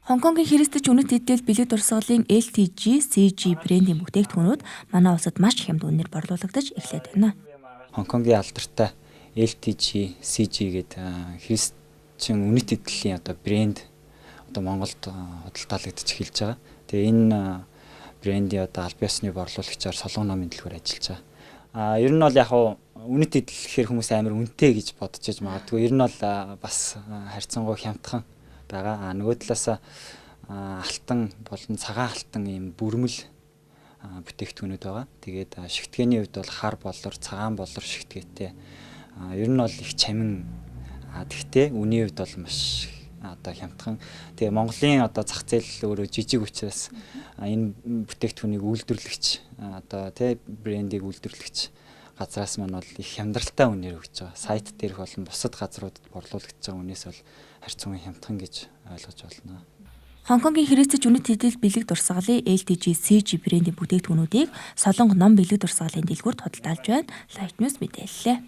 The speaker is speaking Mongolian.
Хонконгийн христч үнэт эдэл бэлэг дурсгалын LTG-CG брендийн бүтээгдэхүүнүүд манай улсад маш хямд үнээр борлуулагдаж эхлээд байна. Хонконгийн алдартай LTG, CG гэдэг христчин үнэт эдлийн брэнд Монголд худалдаалагдаж эхэлж байгаа. Тэгээ энэ брендийн албан ёсны борлуулагчаар Солонгон номын дэлгүүр ажиллаж байгаа. Ер нь бол яг үнэт эдэл гэхээр хүмүүс амар үнэтэй гэж бодож иж магадгүй. Ер нь бол бас харьцангуй хямдхан байгаа. Нөгөө талаас алтан болон цагаан алтан ийм бүрмэл бүтээгдэхүүнүүд байгаа. Тэгээд шигтгэний хувьд бол хар болор, цагаан болор шигтгээтэй. Ер нь бол их чамин. Тэгтээ үний хувьд бол маш хямдхан. Тэгээ Монголын зах зээл өөрөө жижиг учраас энэ бүтээгдэхүүнийг үйлдвэрлэгч брендийг үйлдвэрлэгч газраас маань бол их хямдралтай үнээр өгч байгаа. Сайт дээрх болон бусад газруудад борлуулагдж байгаа үнээс бол харьцангуй хямдхан гэж ойлгож байна. Хонконгийн христч үнэт эдэл бэлэг дурсгалын LTG-CG брендийн бүтээгдэхүүнүүдийг Солонгон ном бэлэг дурсгалын дэлгүүрт худалдаалж байна. Light News мэдээллээ.